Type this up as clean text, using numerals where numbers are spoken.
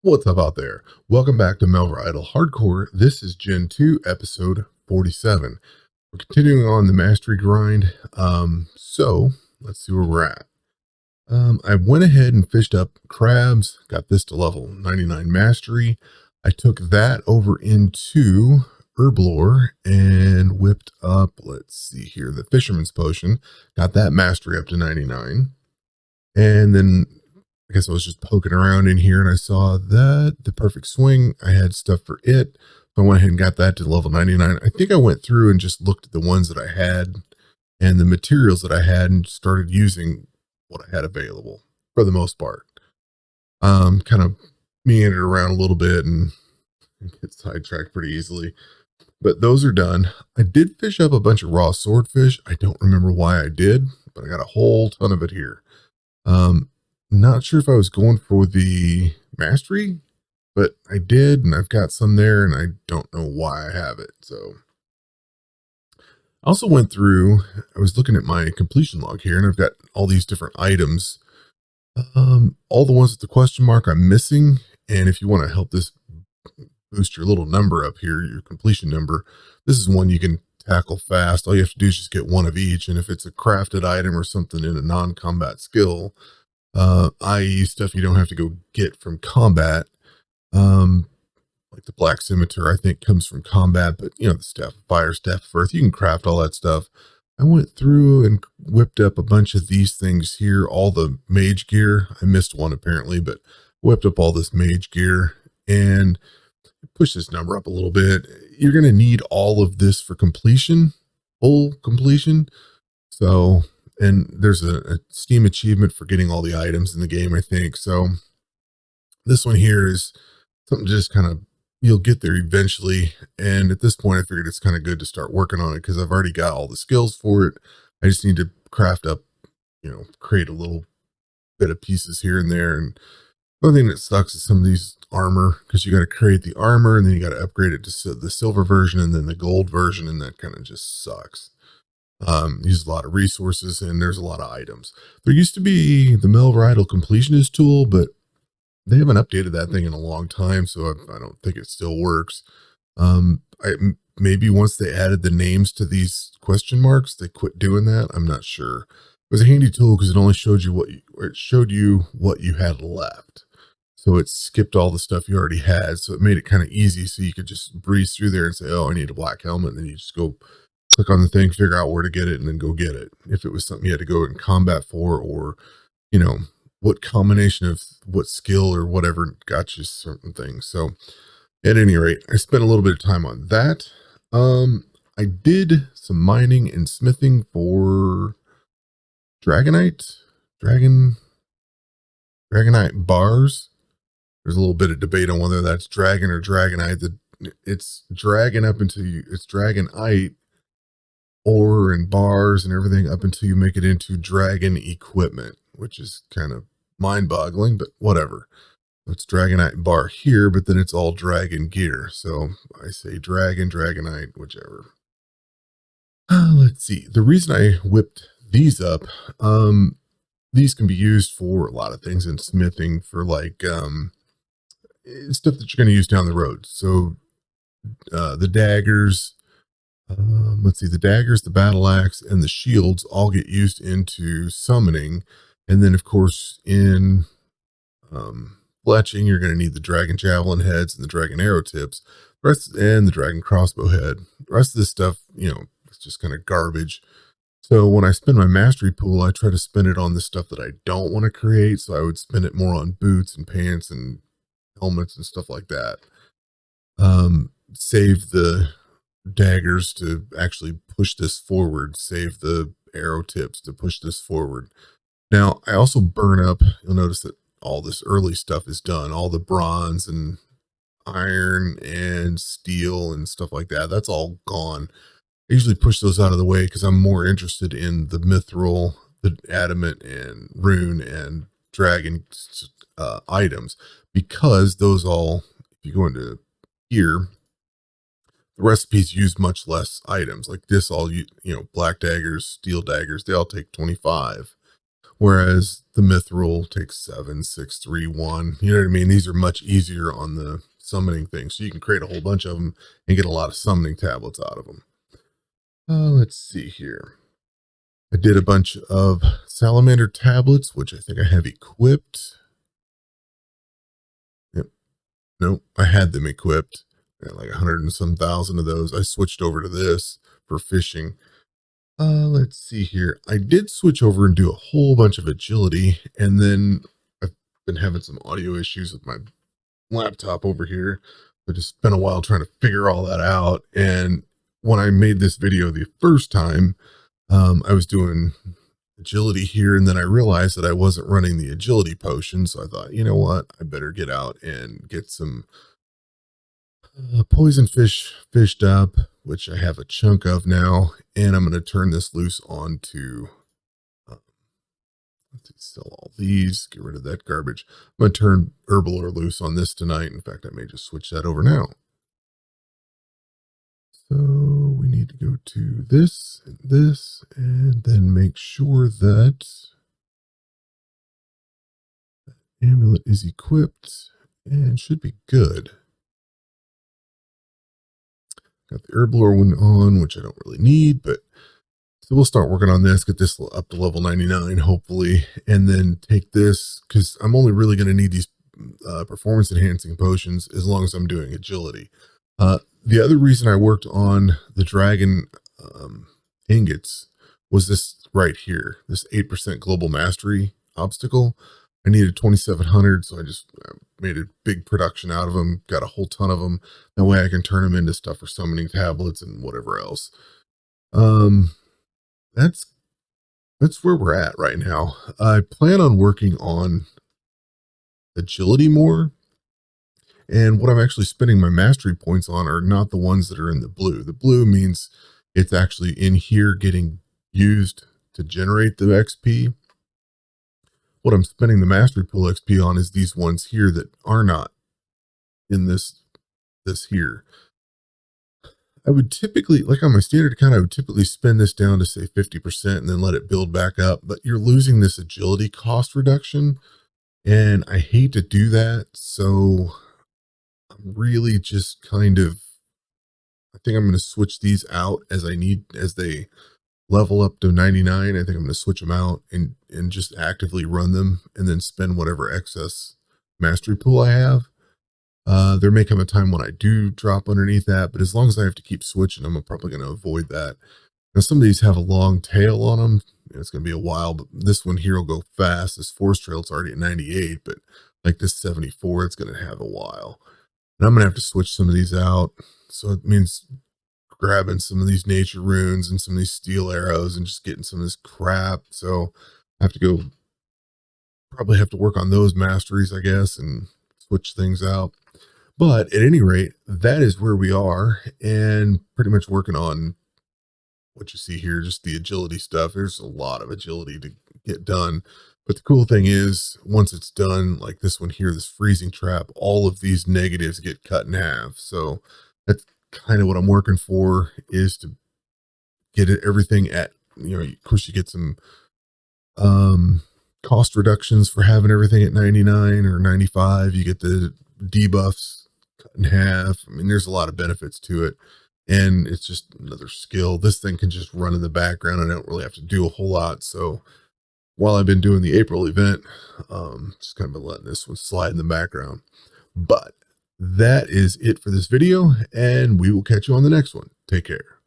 What's up out there? Welcome back to Melvor Idle Hardcore. This is Gen 2, episode 47. We're continuing on the mastery grind. So let's see where we're at. I went ahead and fished up crabs, got this to level 99 mastery. I took that over into Herblore and whipped up, let's see here, the fisherman's potion, got that mastery up to 99. And then I guess I was just poking around in here and I saw that the perfect swing, I had stuff for it. So I went ahead and got that to level 99. I think I went through and just looked at the ones that I had and the materials that I had and started using what I had available for the most part. Kind of meandered around a little bit and get sidetracked pretty easily. But those are done. I did fish up a bunch of raw swordfish. I don't remember why I did, but I got a whole ton of it here. Not sure if I was going for the mastery, but I did, and I've got some there, and I don't know why I have it. So I also went through, I was looking at my completion log here, and I've got all these different items. All the ones with the question mark I'm missing, and if you want to help this boost your little number up here, your completion number, this is one you can tackle fast. All you have to do is just get one of each, and if it's a crafted item or something in a non-combat skill, i.e. stuff you don't have to go get from combat, like the black scimitar, I think comes from combat, but the staff of fire, staff of earth, you can craft all that stuff. I went through and whipped up a bunch of these things here, all the mage gear. I missed one apparently, but whipped up all this mage gear and push this number up a little bit. You're going to need all of this for completion, full completion. So, and there's a Steam achievement for getting all the items in the game, I think. So this one here is something just kind of, you'll get there eventually. And at this point, I figured it's kind of good to start working on it because I've already got all the skills for it. I just need to craft up, create a little bit of pieces here and there. And the only thing that sucks is some of these armor, because you got to create the armor and then you got to upgrade it to the silver version and then the gold version. And that kind of just sucks. Uses a lot of resources and there's a lot of items. There used to be the Melvor Idle completionist tool, but they haven't updated that thing in a long time, so I don't think it still works. Maybe once they added the names to these question marks, they quit doing that. I'm not sure. It was a handy tool because it only showed you what you had left. So it skipped all the stuff you already had. So it made it kind of easy. So you could just breeze through there and say, oh, I need a black helmet. And then you just go click on the thing, figure out where to get it, and then go get it. If it was something you had to go in combat for, or, what combination of what skill or whatever got you certain things. So at any rate, I spent a little bit of time on that. I did some mining and smithing for dragonite bars. There's a little bit of debate on whether that's dragon or dragonite. It's dragon up until it's dragonite ore and bars and everything up until you make it into dragon equipment, which is kind of mind-boggling, but whatever. It's dragonite bar here, but then it's all dragon gear. So I say dragon, dragonite, whichever. Let's see. The reason I whipped these up, these can be used for a lot of things in smithing for like stuff that you're going to use down the road. So the daggers, let's see, the daggers, the battle axe, and the shields all get used into summoning. And then, of course, in fletching, you're going to need the dragon javelin heads and the dragon arrow tips, and the dragon crossbow head. The rest of this stuff, it's just kind of garbage. So when I spend my mastery pool, I try to spend it on the stuff that I don't want to create. So I would spend it more on boots and pants and helmets and stuff like that. Save the daggers to actually push this forward, save the arrow tips to push this forward. Now, I also burn up, you'll notice that all this early stuff is done, all the bronze and iron and steel and stuff like that. That's all gone. I usually push those out of the way because I'm more interested in the mithril, the adamant and rune and dragon items, because those all, if you go into here, the recipes use much less items. Like this all, black daggers, steel daggers, they all take 25. Whereas the mithril takes 7, 6, 3, 1. You know what I mean? These are much easier on the summoning thing. So you can create a whole bunch of them and get a lot of summoning tablets out of them. Let's see here. I did a bunch of salamander tablets, which I think I have equipped. Yep. Nope. I had them equipped. I got like 100 and some thousand of those. I switched over to this for fishing. Let's see here. I did switch over and do a whole bunch of agility, and then I've been having some audio issues with my laptop over here. I just spent a while trying to figure all that out. And when I made this video the first time, I was doing agility here, and then I realized that I wasn't running the agility potion. So I thought, you know what? I better get out and get some poison fish fished up, which I have a chunk of now, and I'm going to turn this loose onto. Uh, let's see, sell all these, get rid of that garbage. I'm going to turn Herblore loose on this tonight. In fact, I may just switch that over now. So we need to go to this, and then make sure that amulet is equipped and should be good. Got the Herblore one on, which I don't really need, but so we'll start working on this, get this up to level 99, hopefully, and then take this, because I'm only really going to need these performance enhancing potions as long as I'm doing agility. The other reason I worked on the dragon ingots was this right here, this 8% global mastery obstacle. I needed 2,700, so I just made a big production out of them, got a whole ton of them. That way I can turn them into stuff for summoning tablets and whatever else. That's where we're at right now. I plan on working on agility more. And what I'm actually spending my mastery points on are not the ones that are in the blue. The blue means it's actually in here getting used to generate the XP. What I'm spending the mastery pool XP on is these ones here that are not in this here. I would typically, like on my standard account, I would typically spend this down to say 50% and then let it build back up. But you're losing this agility cost reduction, and I hate to do that. So I'm really just kind of, I think I'm going to switch these out as they level up to 99. I think I'm going to switch them out and just actively run them and then spend whatever excess mastery pool I have. There may come a time when I do drop underneath that, but as long as I have to keep switching them, I'm probably going to avoid that. Now, some of these have a long tail on them. It's going to be a while, but this one here will go fast. This forest trail, it's already at 98, but like this 74, it's going to have a while. And I'm going to have to switch some of these out. So it means grabbing some of these nature runes and some of these steel arrows and just getting some of this crap. So I have to go, probably have to work on those masteries, I guess, and switch things out. But at any rate, that is where we are, and pretty much working on what you see here, just the agility stuff. There's a lot of agility to get done. But the cool thing is, once it's done, like this one here, this freezing trap, all of these negatives get cut in half. So that's kind of what I'm working for, is to get everything at, of course you get some cost reductions for having everything at 99 or 95. You get the debuffs cut in half. I mean, there's a lot of benefits to it, and it's just another skill. This thing can just run in the background and I don't really have to do a whole lot. So while I've been doing the April event, just kind of been letting this one slide in the background. But that is it for this video, and we will catch you on the next one. Take care.